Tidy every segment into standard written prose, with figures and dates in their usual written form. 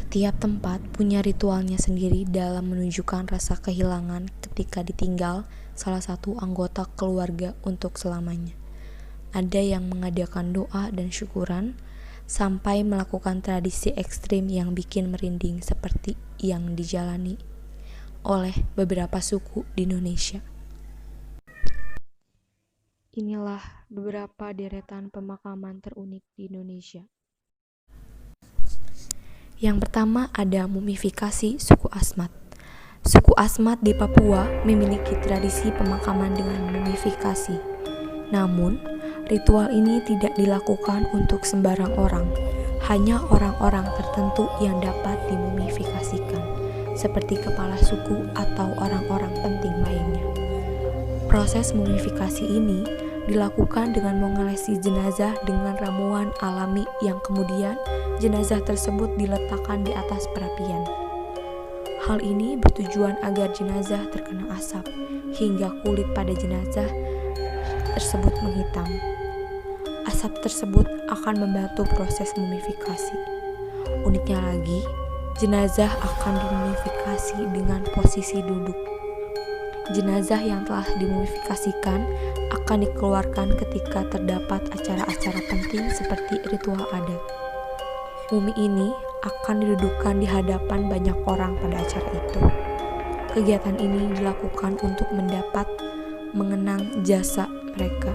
Setiap tempat punya ritualnya sendiri dalam menunjukkan rasa kehilangan ketika ditinggal salah satu anggota keluarga untuk selamanya. Ada yang mengadakan doa dan syukuran, sampai melakukan tradisi ekstrim yang bikin merinding seperti yang dijalani oleh beberapa suku di Indonesia. Inilah beberapa deretan pemakaman terunik di Indonesia. Yang pertama ada mumifikasi suku Asmat. Suku Asmat di Papua memiliki tradisi pemakaman dengan mumifikasi. Namun, ritual ini tidak dilakukan untuk sembarang orang. Hanya orang-orang tertentu yang dapat dimumifikasikan, seperti kepala suku atau orang-orang penting lainnya. Proses mumifikasi ini dilakukan dengan mengelesi jenazah dengan ramuan alami yang kemudian jenazah tersebut diletakkan di atas perapian. Hal ini bertujuan agar jenazah terkena asap hingga kulit pada jenazah tersebut menghitam. Asap tersebut akan membantu proses mumifikasi. Uniknya lagi, jenazah akan dimumifikasi dengan posisi duduk. Jenazah yang telah dimumifikasikan akan dikeluarkan ketika terdapat acara-acara penting seperti ritual adat. Mumi ini akan didudukkan di hadapan banyak orang pada acara itu. Kegiatan ini dilakukan untuk mengenang jasa mereka.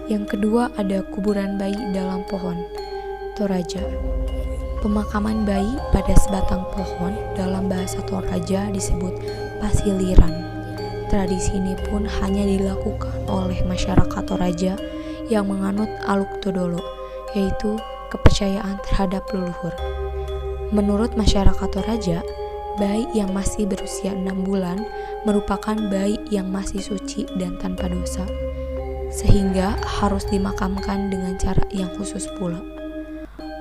Yang kedua ada kuburan bayi dalam pohon, Toraja. Pemakaman bayi pada sebatang pohon dalam bahasa Toraja disebut pasiliran. Tradisi ini pun hanya dilakukan oleh masyarakat Toraja yang menganut Aluk Todolo, yaitu kepercayaan terhadap leluhur. Menurut masyarakat Toraja, bayi yang masih berusia 6 bulan merupakan bayi yang masih suci dan tanpa dosa, sehingga harus dimakamkan dengan cara yang khusus pula.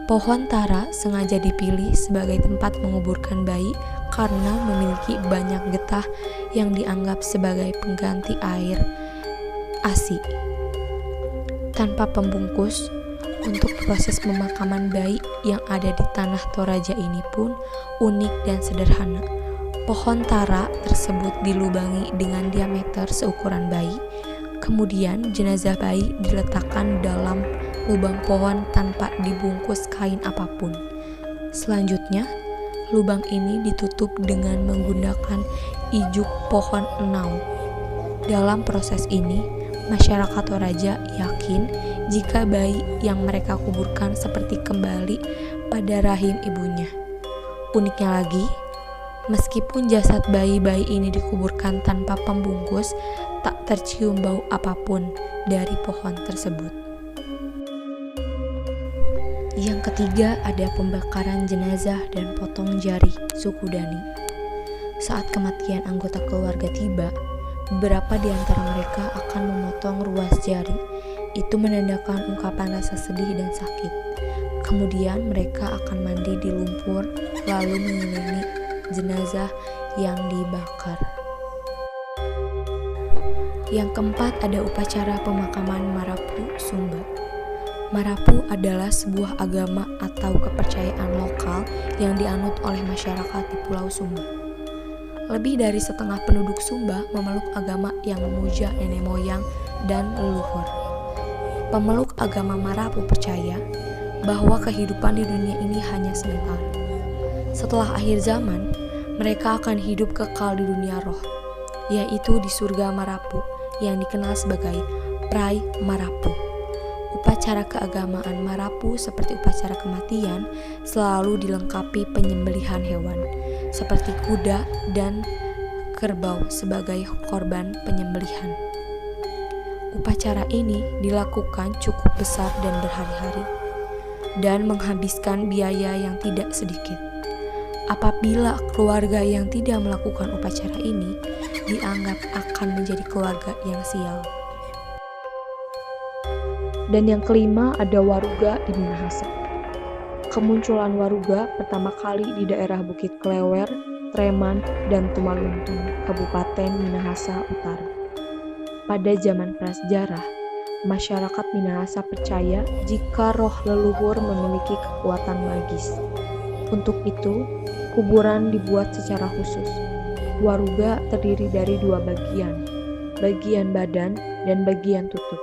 Pohon tara sengaja dipilih sebagai tempat menguburkan bayi karena memiliki banyak getah yang dianggap sebagai pengganti air ASI. Tanpa pembungkus, untuk proses pemakaman bayi yang ada di tanah Toraja ini pun unik dan sederhana. Pohon tara tersebut dilubangi dengan diameter seukuran bayi, kemudian jenazah bayi diletakkan dalam lubang pohon tanpa dibungkus kain apapun. Selanjutnya, lubang ini ditutup dengan menggunakan ijuk pohon enau. Dalam proses ini, masyarakat Toraja yakin jika bayi yang mereka kuburkan seperti kembali pada rahim ibunya. Uniknya lagi, meskipun jasad bayi-bayi ini dikuburkan tanpa pembungkus, tak tercium bau apapun dari pohon tersebut. Yang ketiga ada pembakaran jenazah dan potong jari suku Dani. Saat kematian anggota keluarga tiba, beberapa di antara mereka akan memotong ruas jari. Itu menandakan ungkapan rasa sedih dan sakit. Kemudian mereka akan mandi di lumpur lalu mengelilingi jenazah yang dibakar. Yang keempat ada upacara pemakaman Marapu Sumba. Marapu adalah sebuah agama atau kepercayaan lokal yang dianut oleh masyarakat di Pulau Sumba. Lebih dari setengah penduduk Sumba memeluk agama yang memuja nenek moyang dan leluhur. Pemeluk agama Marapu percaya bahwa kehidupan di dunia ini hanya sebentar. Setelah akhir zaman, mereka akan hidup kekal di dunia roh, yaitu di surga Marapu yang dikenal sebagai Prai Marapu. Upacara keagamaan Marapu seperti upacara kematian selalu dilengkapi penyembelihan hewan, seperti kuda dan kerbau sebagai korban penyembelihan. Upacara ini dilakukan cukup besar dan berhari-hari, dan menghabiskan biaya yang tidak sedikit. Apabila keluarga yang tidak melakukan upacara ini, dianggap akan menjadi keluarga yang sial. Dan yang kelima ada Waruga di Minahasa. Kemunculan Waruga pertama kali di daerah Bukit Klewer, Treman, dan Tumaluntung, Kabupaten Minahasa Utara. Pada zaman prasejarah, masyarakat Minahasa percaya jika roh leluhur memiliki kekuatan magis. Untuk itu, kuburan dibuat secara khusus. Waruga terdiri dari dua bagian badan dan bagian tutup.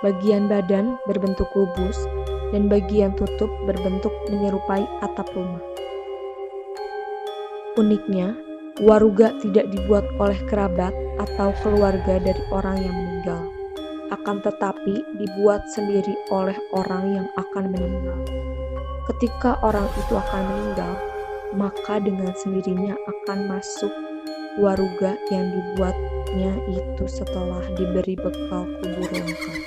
Bagian badan berbentuk kubus dan bagian tutup berbentuk menyerupai atap rumah. Uniknya, waruga tidak dibuat oleh kerabat atau keluarga dari orang yang meninggal, akan tetapi dibuat sendiri oleh orang yang akan meninggal. Ketika orang itu akan meninggal, maka dengan sendirinya akan masuk waruga yang dibuatnya itu setelah diberi bekal kubur lengkap.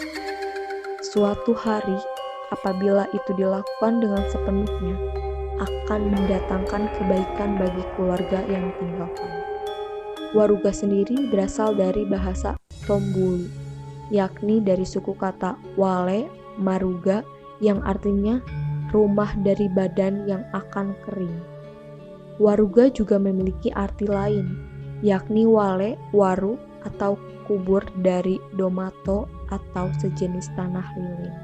Suatu hari, apabila itu dilakukan dengan sepenuhnya, akan mendatangkan kebaikan bagi keluarga yang ditinggalkan. Waruga sendiri berasal dari bahasa Tombulu, yakni dari suku kata wale maruga yang artinya rumah dari badan yang akan kering. Waruga juga memiliki arti lain, yakni wale, waru, atau kubur dari domato atau sejenis tanah lilin.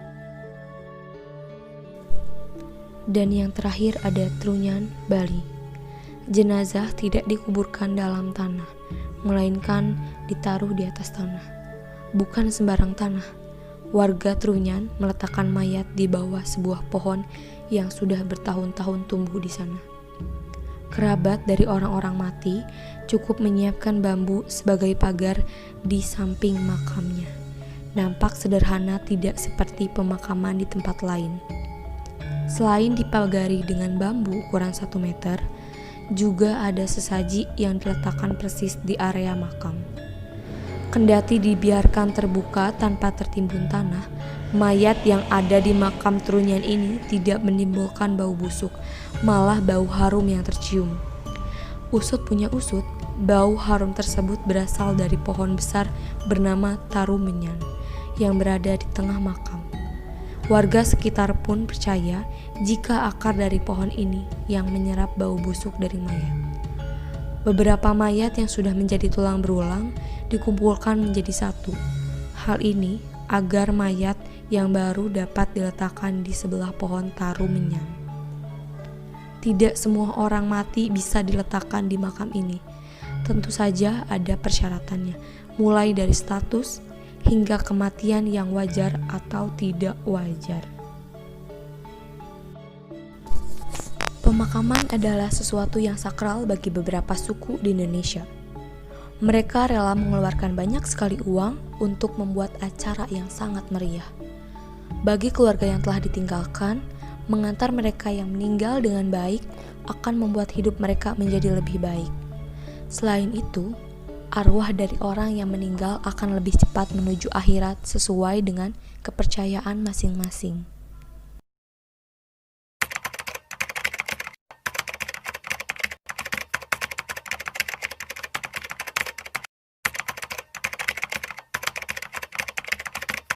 Dan yang terakhir ada Trunyan, Bali. Jenazah tidak dikuburkan dalam tanah, melainkan ditaruh di atas tanah. Bukan sembarang tanah. Warga Trunyan meletakkan mayat di bawah sebuah pohon yang sudah bertahun-tahun tumbuh di sana. Kerabat dari orang-orang mati cukup menyiapkan bambu sebagai pagar di samping makamnya. Nampak sederhana, tidak seperti pemakaman di tempat lain. Selain dipagari dengan bambu ukuran 1 meter, juga ada sesaji yang diletakkan persis di area makam. Kendati dibiarkan terbuka tanpa tertimbun tanah, mayat yang ada di makam Trunyan ini tidak menimbulkan bau busuk, malah bau harum yang tercium. Usut punya usut, bau harum tersebut berasal dari pohon besar bernama Tarumenyan yang berada di tengah makam. Warga sekitar pun percaya jika akar dari pohon ini yang menyerap bau busuk dari mayat. Beberapa mayat yang sudah menjadi tulang berulang dikumpulkan menjadi satu. Hal ini agar mayat yang baru dapat diletakkan di sebelah pohon Tarumenyan. Tidak semua orang mati bisa diletakkan di makam ini. Tentu saja ada persyaratannya, mulai dari status hingga kematian yang wajar atau tidak wajar. Pemakaman adalah sesuatu yang sakral bagi beberapa suku di Indonesia. Mereka rela mengeluarkan banyak sekali uang untuk membuat acara yang sangat meriah. Bagi keluarga yang telah ditinggalkan, mengantar mereka yang meninggal dengan baik akan membuat hidup mereka menjadi lebih baik. Selain itu, arwah dari orang yang meninggal akan lebih cepat menuju akhirat sesuai dengan kepercayaan masing-masing.